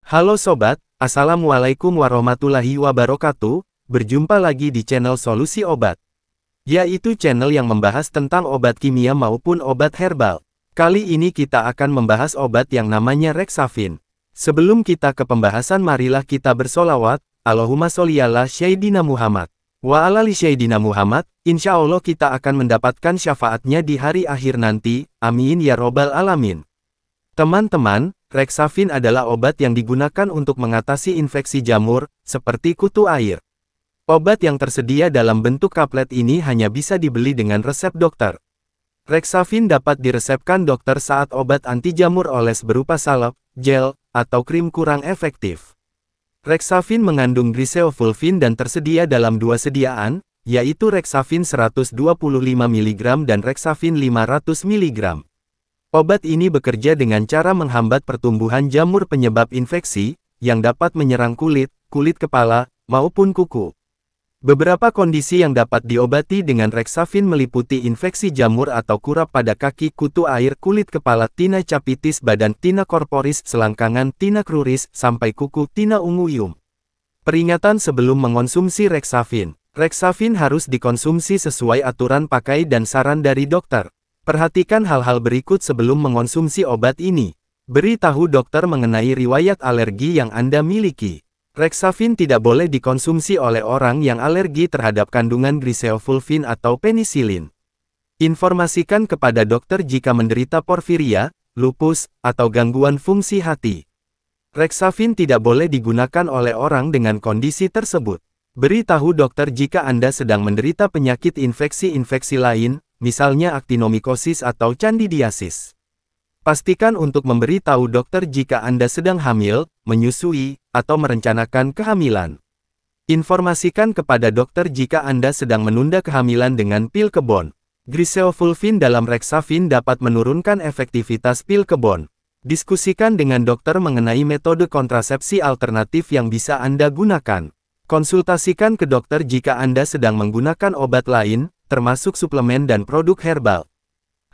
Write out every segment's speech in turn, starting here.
Halo sobat, Assalamualaikum warahmatullahi wabarakatuh. Berjumpa lagi di channel Solusi Obat, yaitu channel yang membahas tentang obat kimia maupun obat herbal. Kali ini kita akan membahas obat yang namanya Rexavin. Sebelum kita ke pembahasan, marilah kita bersolawat, Allahumma sholli ala Sayyidina Muhammad wa ala ali Sayyidina Muhammad. Insya Allah kita akan mendapatkan syafaatnya di hari akhir nanti, amin ya robbal alamin. Teman-teman, Rexavin adalah obat yang digunakan untuk mengatasi infeksi jamur, seperti kutu air. Obat yang tersedia dalam bentuk kaplet ini hanya bisa dibeli dengan resep dokter. Rexavin dapat diresepkan dokter saat obat anti jamur oles berupa salep, gel, atau krim kurang efektif. Rexavin mengandung griseofulvin dan tersedia dalam dua sediaan, yaitu Rexavin 125 mg dan Rexavin 500 mg. Obat ini bekerja dengan cara menghambat pertumbuhan jamur penyebab infeksi, yang dapat menyerang kulit, kulit kepala, maupun kuku. Beberapa kondisi yang dapat diobati dengan Rexavin meliputi infeksi jamur atau kurap pada kaki, kutu air, kulit kepala, tina capitis badan, tina corporis, selangkangan, tina cruris, sampai kuku, tina unguium. Peringatan sebelum mengonsumsi Rexavin. Rexavin harus dikonsumsi sesuai aturan pakai dan saran dari dokter. Perhatikan hal-hal berikut sebelum mengonsumsi obat ini. Beritahu dokter mengenai riwayat alergi yang Anda miliki. Rexavin tidak boleh dikonsumsi oleh orang yang alergi terhadap kandungan griseofulvin atau penisilin. Informasikan kepada dokter jika menderita porfiria, lupus, atau gangguan fungsi hati. Rexavin tidak boleh digunakan oleh orang dengan kondisi tersebut. Beritahu dokter jika Anda sedang menderita penyakit infeksi-infeksi lain, misalnya aktinomikosis atau candidiasis. Pastikan untuk memberitahu dokter jika Anda sedang hamil, menyusui, atau merencanakan kehamilan. Informasikan kepada dokter jika Anda sedang menunda kehamilan dengan pil kebon. Griseofulvin dalam Rexavin dapat menurunkan efektivitas pil kebon. Diskusikan dengan dokter mengenai metode kontrasepsi alternatif yang bisa Anda gunakan. Konsultasikan ke dokter jika Anda sedang menggunakan obat lain, termasuk suplemen dan produk herbal.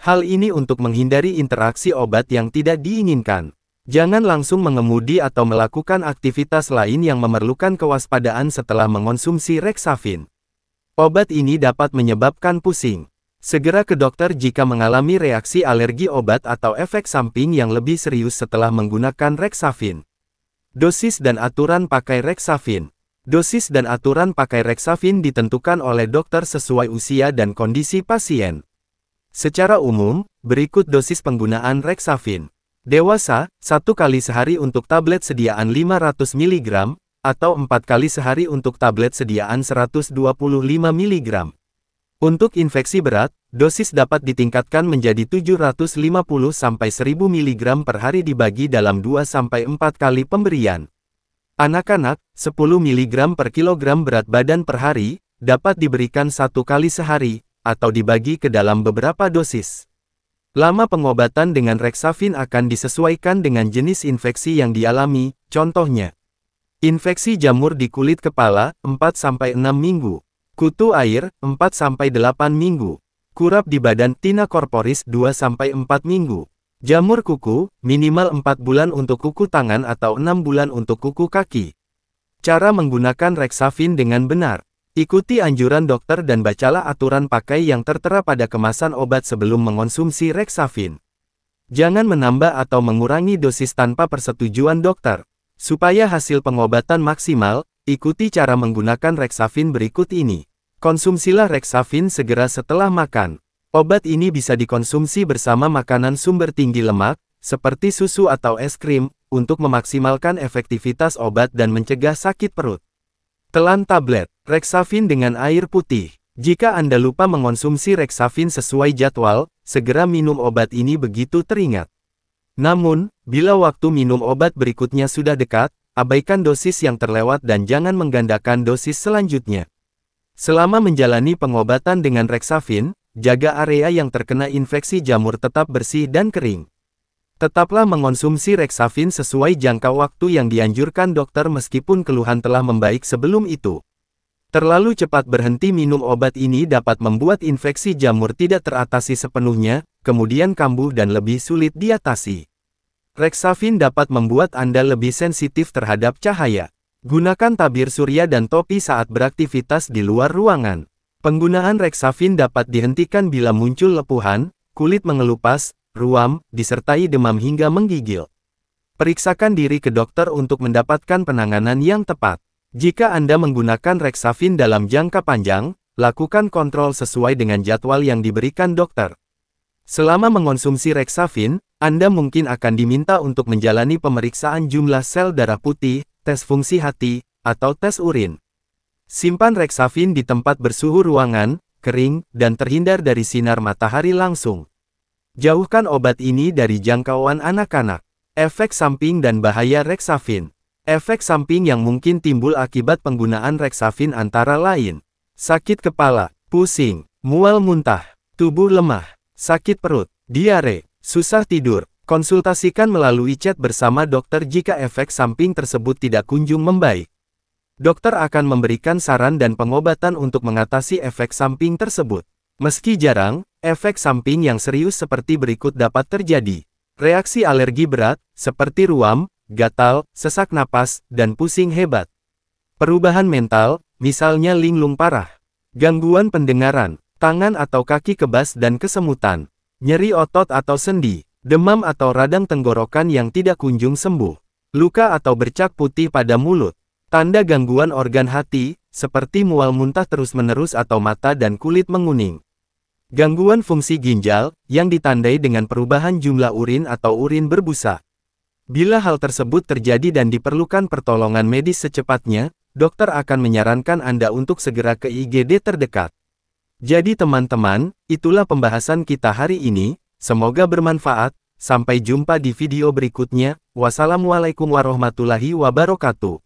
Hal ini untuk menghindari interaksi obat yang tidak diinginkan. Jangan langsung mengemudi atau melakukan aktivitas lain yang memerlukan kewaspadaan setelah mengonsumsi Rexavin. Obat ini dapat menyebabkan pusing. Segera ke dokter jika mengalami reaksi alergi obat atau efek samping yang lebih serius setelah menggunakan Rexavin. Dosis dan aturan pakai Rexavin. Dosis dan aturan pakai Rexavin ditentukan oleh dokter sesuai usia dan kondisi pasien. Secara umum, berikut dosis penggunaan Rexavin. Dewasa, 1 kali sehari untuk tablet sediaan 500 mg, atau 4 kali sehari untuk tablet sediaan 125 mg. Untuk infeksi berat, dosis dapat ditingkatkan menjadi 750-1000 mg per hari dibagi dalam 2-4 kali pemberian. Anak-anak, 10 mg per kilogram berat badan per hari, dapat diberikan 1 kali sehari, atau dibagi ke dalam beberapa dosis. Lama pengobatan dengan Rexavin akan disesuaikan dengan jenis infeksi yang dialami, contohnya. Infeksi jamur di kulit kepala, 4-6 minggu. Kutu air, 4-8 minggu. Kurap di badan, tina corporis, 2-4 minggu. Jamur kuku, minimal 4 bulan untuk kuku tangan atau 6 bulan untuk kuku kaki. Cara menggunakan Rexavin dengan benar. Ikuti anjuran dokter dan bacalah aturan pakai yang tertera pada kemasan obat sebelum mengonsumsi Rexavin. Jangan menambah atau mengurangi dosis tanpa persetujuan dokter. Supaya hasil pengobatan maksimal, ikuti cara menggunakan Rexavin berikut ini. Konsumsilah Rexavin segera setelah makan. Obat ini bisa dikonsumsi bersama makanan sumber tinggi lemak, seperti susu atau es krim, untuk memaksimalkan efektivitas obat dan mencegah sakit perut. Telan tablet Rexavin dengan air putih. Jika Anda lupa mengonsumsi Rexavin sesuai jadwal, segera minum obat ini begitu teringat. Namun, bila waktu minum obat berikutnya sudah dekat, abaikan dosis yang terlewat dan jangan menggandakan dosis selanjutnya. Selama menjalani pengobatan dengan Rexavin, jaga area yang terkena infeksi jamur tetap bersih dan kering. Tetaplah mengonsumsi Rexavin sesuai jangka waktu yang dianjurkan dokter meskipun keluhan telah membaik sebelum itu. Terlalu cepat berhenti minum obat ini dapat membuat infeksi jamur tidak teratasi sepenuhnya, kemudian kambuh dan lebih sulit diatasi. Rexavin dapat membuat Anda lebih sensitif terhadap cahaya. Gunakan tabir surya dan topi saat beraktivitas di luar ruangan. Penggunaan Rexavin dapat dihentikan bila muncul lepuhan, kulit mengelupas, ruam, disertai demam hingga menggigil. Periksakan diri ke dokter untuk mendapatkan penanganan yang tepat. Jika Anda menggunakan Rexavin dalam jangka panjang, lakukan kontrol sesuai dengan jadwal yang diberikan dokter. Selama mengonsumsi Rexavin, Anda mungkin akan diminta untuk menjalani pemeriksaan jumlah sel darah putih, tes fungsi hati, atau tes urin. Simpan Rexavin di tempat bersuhu ruangan, kering, dan terhindar dari sinar matahari langsung. Jauhkan obat ini dari jangkauan anak-anak. Efek samping dan bahaya Rexavin. Efek samping yang mungkin timbul akibat penggunaan Rexavin antara lain: sakit kepala, pusing, mual muntah, tubuh lemah, sakit perut, diare, susah tidur. Konsultasikan melalui chat bersama dokter jika efek samping tersebut tidak kunjung membaik. Dokter akan memberikan saran dan pengobatan untuk mengatasi efek samping tersebut. Meski jarang, efek samping yang serius seperti berikut dapat terjadi. Reaksi alergi berat, seperti ruam, gatal, sesak napas, dan pusing hebat. Perubahan mental, misalnya linglung parah. Gangguan pendengaran, tangan atau kaki kebas dan kesemutan. Nyeri otot atau sendi, demam atau radang tenggorokan yang tidak kunjung sembuh. Luka atau bercak putih pada mulut. Tanda gangguan organ hati, seperti mual muntah terus-menerus atau mata dan kulit menguning. Gangguan fungsi ginjal, yang ditandai dengan perubahan jumlah urin atau urin berbusa. Bila hal tersebut terjadi dan diperlukan pertolongan medis secepatnya, dokter akan menyarankan Anda untuk segera ke IGD terdekat. Jadi teman-teman, itulah pembahasan kita hari ini, semoga bermanfaat, sampai jumpa di video berikutnya, wassalamualaikum warahmatullahi wabarakatuh.